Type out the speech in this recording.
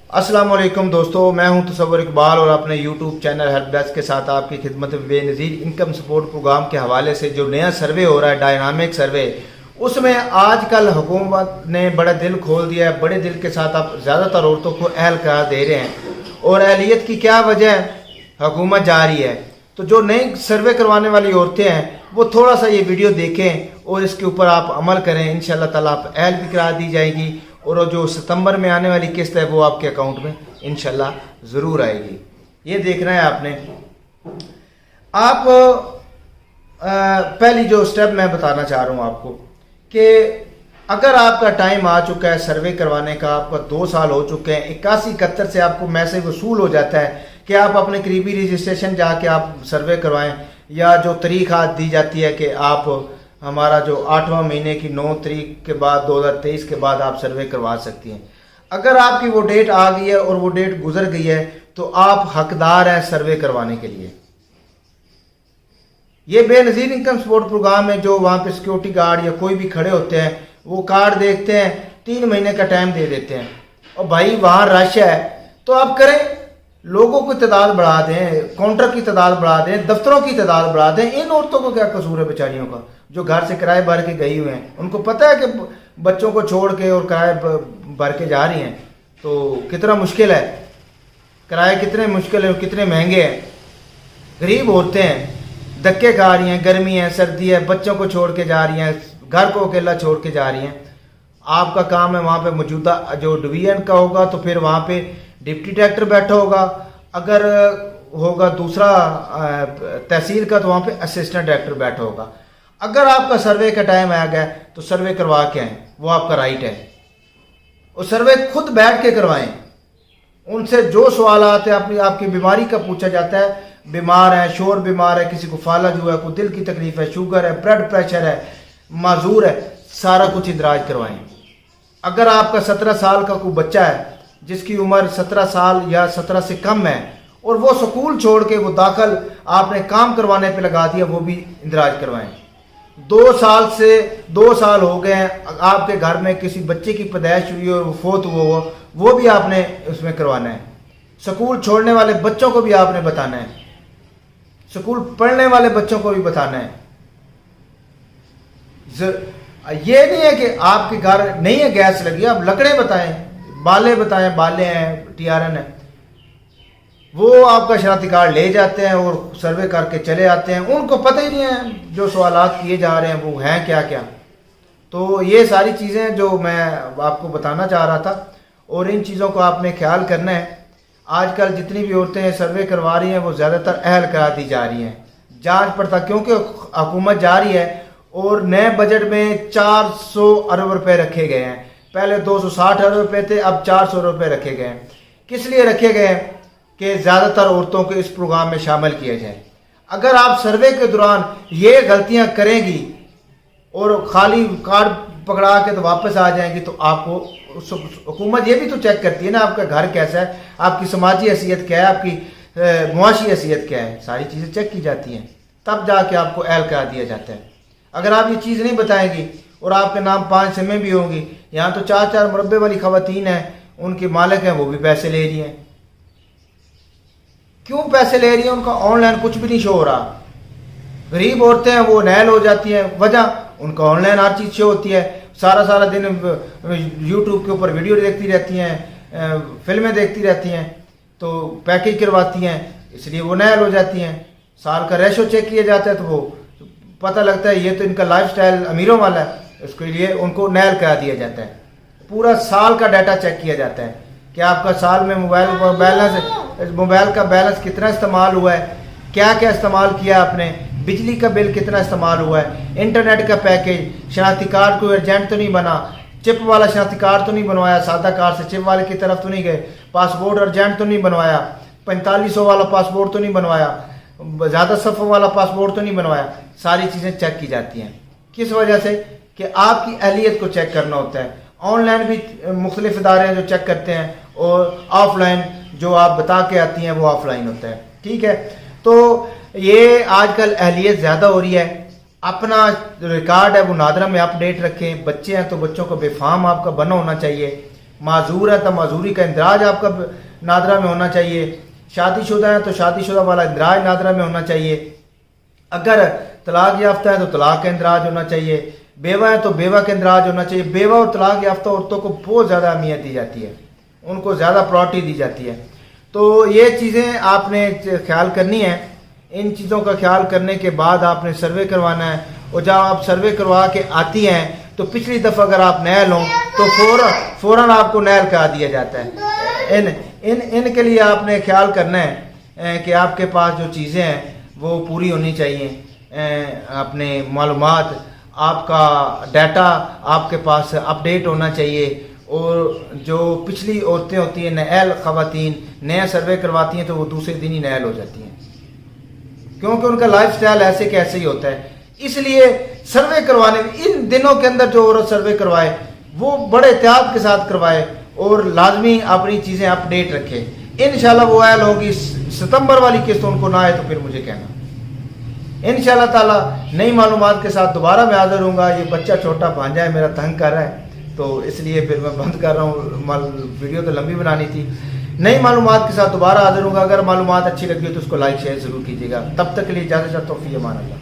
अस्सलाम वालेकुम दोस्तों, मैं हूं तसव्वुर इकबाल और अपने यूट्यूब चैनल हेल्प डेस्क के साथ आपकी खिदमत में बेनज़ीर इनकम सपोर्ट प्रोग्राम के हवाले से जो नया सर्वे हो रहा है, डायनामिक सर्वे, उसमें आजकल हुकूमत ने बड़ा दिल खोल दिया है। बड़े दिल के साथ आप ज़्यादातर औरतों को अहल करार दे रहे हैं और अहलियत की क्या वजह है, हुकूमत जा रही है। तो जो नई सर्वे करवाने वाली औरतें हैं वो थोड़ा सा ये वीडियो देखें और इसके ऊपर आप अमल करें। इंशाल्लाह ताला आप अहल भी करार दी जाएगी और जो सितंबर में आने वाली किस्त है वो आपके अकाउंट में इंशाल्लाह ज़रूर आएगी। ये देखना है आपने। आप पहली जो स्टेप मैं बताना चाह रहा हूँ आपको कि अगर आपका टाइम आ चुका है सर्वे करवाने का, आपका 2 साल हो चुके हैं, 8171 से आपको मैसेज वसूल हो जाता है कि आप अपने करीबी रजिस्ट्रेशन जाके आप सर्वे करवाएं, या जो तारीख आज दी जाती है कि आप हमारा जो 8वां महीने की 9 तारीख के बाद 2023 के बाद आप सर्वे करवा सकती हैं। अगर आपकी वो डेट आ गई है और वो डेट गुजर गई है तो आप हकदार हैं सर्वे करवाने के लिए। ये बेनज़ीर इनकम सपोर्ट प्रोग्राम है। जो वहाँ पे सिक्योरिटी गार्ड या कोई भी खड़े होते हैं वो कार्ड देखते हैं, 3 महीने का टाइम दे देते हैं और भाई वहाँ रश है तो आप करें, लोगों की तादाद बढ़ा दें, काउंटर की तादाद बढ़ा दें, दफ्तरों की तादाद बढ़ा दें। इन औरतों को क्या कसूर है बेचारियों का, जो घर से किराए भर के गई हुए हैं। उनको पता है कि बच्चों को छोड़ के और किराए भर के जा रही हैं, तो कितना मुश्किल है, किराए कितने मुश्किल है, कितने महंगे हैं। गरीब औरतें हैं, धक्के खा रही हैं, गर्मी है, सर्दी है, बच्चों को छोड़ के जा रही हैं, घर को अकेला छोड़ के जा रही हैं। आपका काम है वहाँ पे मौजूदा जो डिवीजन का होगा तो फिर वहाँ पे डिप्टी डायरेक्टर बैठा होगा, अगर होगा दूसरा तहसील का तो वहाँ पे असिस्टेंट डायरेक्टर बैठा होगा। अगर आपका सर्वे का टाइम आ गया तो सर्वे करवा के आएँ, वो आपका राइट है। और सर्वे खुद बैठ के करवाएं, उनसे जो सवाल आते हैं आपकी बीमारी का पूछा जाता है। बीमार है, शोर बीमार है, किसी को फालज हुआ है, कोई दिल की तकलीफ है, शुगर है, ब्लड प्रेशर है, माजूर है, सारा कुछ इदराज करवाएं। अगर आपका 17 साल का कोई बच्चा है जिसकी उम्र 17 साल या 17 से कम है और वो स्कूल छोड़ के वो दाखिल आपने काम करवाने पे लगा दिया, वो भी इंदराज करवाएं। 2 साल हो गए हैं, आपके घर में किसी बच्चे की पैदाइश हुई और वो फोत हुआ, वो भी आपने उसमें करवाना है। स्कूल छोड़ने वाले बच्चों को भी आपने बताना है, स्कूल पढ़ने वाले बच्चों को भी बताना है। ये नहीं है कि आपके घर नहीं है गैस लगी, आप लकड़े बताएं, बाले बताएं, बाले हैं, टीआरएन है, वो आपका शनाख्ती कार्ड ले जाते हैं और सर्वे करके चले आते हैं। उनको पता ही नहीं है जो सवालात किए जा रहे हैं वो हैं क्या क्या। तो ये सारी चीज़ें जो मैं आपको बताना चाह रहा था और इन चीज़ों को आपने ख्याल करना है। आजकल जितनी भी औरतें सर्वे करवा रही हैं वो ज़्यादातर अहल करा दी जा रही हैं, जांच पड़ताल, क्योंकि हुकूमत जा रही है और नए बजट में 400 अरब रुपए रखे गए हैं। पहले 260 अरब रुपए थे, अब 400 रुपए रखे गए हैं। किस लिए रखे गए हैं? कि ज़्यादातर औरतों को इस प्रोग्राम में शामिल किया जाए। अगर आप सर्वे के दौरान ये गलतियां करेंगी और खाली कार्ड पकड़ा के तो वापस आ जाएंगी तो आपको हुकूमत ये भी तो चेक करती है ना, आपका घर कैसा है, आपकी समाजी हैसियत क्या है, आपकी मुआशी हैसियत क्या है, सारी चीज़ें चेक की जाती हैं, तब जाके आपको एहल करा दिया जाता है। अगर आप ये चीज़ नहीं बताएंगी और आपके नाम 5 सिमें भी होंगी, यहाँ तो 4-4 मुरब्बे वाली खवातीन हैं, उनके मालिक हैं, वो भी पैसे ले रही हैं। क्यों पैसे ले रही हैं? उनका ऑनलाइन कुछ भी नहीं शो हो रहा। गरीब औरतें हैं वो नहल हो जाती हैं, वजह उनका ऑनलाइन हर चीज़ शो होती है। सारा दिन यूट्यूब के ऊपर वीडियो देखती रहती हैं, फिल्में देखती रहती हैं, तो पैकेज करवाती हैं, इसलिए वो नहल हो जाती हैं। साल का रेशो चेक किया जाता है तो वो पता लगता है ये तो इनका लाइफस्टाइल अमीरों वाला है, इसके लिए उनको नहल करा दिया जाता है। पूरा साल का डाटा चेक किया जाता है कि आपका साल में मोबाइल का बैलेंस कितना इस्तेमाल हुआ है, क्या क्या इस्तेमाल किया आपने, बिजली का बिल कितना इस्तेमाल हुआ है, इंटरनेट का पैकेज, शनाख्ती कार्ड कोई अर्जेंट तो नहीं बना, चिप वाला शनाख्ती कार्ड तो नहीं बनवाया, सादा कार्ड से चिप वाले की तरफ तो नहीं गए, पासपोर्ट अर्जेंट तो नहीं बनवाया, 4500 वाला पासपोर्ट तो नहीं बनवाया, ज़्यादा सफ़र वाला पासपोर्ट तो नहीं बनवाया। सारी चीज़ें चेक की जाती हैं। किस वजह से? कि आपकी अहलियत को चेक करना होता है। ऑनलाइन भी मुख्तलिफ इदारे जो चेक करते हैं और ऑफलाइन जो आप बता के आती हैं वो ऑफलाइन होता है। ठीक है, तो ये आजकल अहलियत ज़्यादा हो रही है। अपना रिकॉर्ड है वो नादरा में अपडेट रखें। बच्चे हैं तो बच्चों को बेफाम आपका बना होना चाहिए। معذور ہے تو معذوری کا اندراج آپ کا نادرہ میں ہونا چاہیے، شادی شدہ ہے تو شادی شدہ والا اندراج نادرہ میں ہونا چاہیے، اگر طلاق یافتہ ہے تو طلاق کا اندراج ہونا چاہیے، بیوہ ہے تو بیوہ کا اندراج ہونا چاہیے۔ بیوہ اور طلاق یافتہ عورتوں کو بہت زیادہ اہمیت دی جاتی ہے، ان کو زیادہ پرائورٹی دی جاتی ہے۔ تو یہ چیزیں آپ نے خیال کرنی ہے، ان چیزوں کا خیال کرنے کے بعد آپ نے سروے کروانا ہے، اور جب آپ سروے کروا کے آتی ہیں تو پچھلی دفعہ اگر آپ نیل ہوں تو فوراً آپ کو نیل کرا دیا جاتا ہے۔ ان کے لیے آپ نے خیال کرنا ہے کہ آپ کے پاس جو چیزیں ہیں وہ پوری ہونی چاہیے، اپنے معلومات، آپ کا ڈیٹا آپ کے پاس اپڈیٹ ہونا چاہیے، اور جو پچھلی عورتیں ہوتی ہیں نیل خواتین نیا سروے کرواتی ہیں تو وہ دوسرے دن ہی نیل ہو جاتی ہیں، کیونکہ ان کا لائف سٹائل ایسے کہ ایسے ہی ہوتا ہے۔ اس لیے سروے کروانے میں ان دنوں کے اندر جو عورت سروے کروائے وہ بڑے احتیاط کے ساتھ کروائے، اور لازمی اپنی چیزیں اپڈیٹ رکھے۔ انشاءاللہ وہ اہل ہوگی، ستمبر والی قسط ان کو نہ آئے تو پھر مجھے کہنا۔ انشاءاللہ تعالی نئی معلومات کے ساتھ دوبارہ میں حاضر ہوں گا۔ یہ بچہ چھوٹا بھانجا ہے میرا، تنگ کر رہا ہے، تو اس لیے پھر میں بند کر رہا ہوں، ویڈیو تو لمبی بنانی تھی۔ نئی معلومات کے ساتھ دوبارہ حاضر ہوں گا۔ اگر معلومات اچھی لگی ہو تو اس کو لائک شیئر ضرور کیجیے گا۔ تب تک کے لیے اجازت چاہتا ہوں، فی امان اللہ۔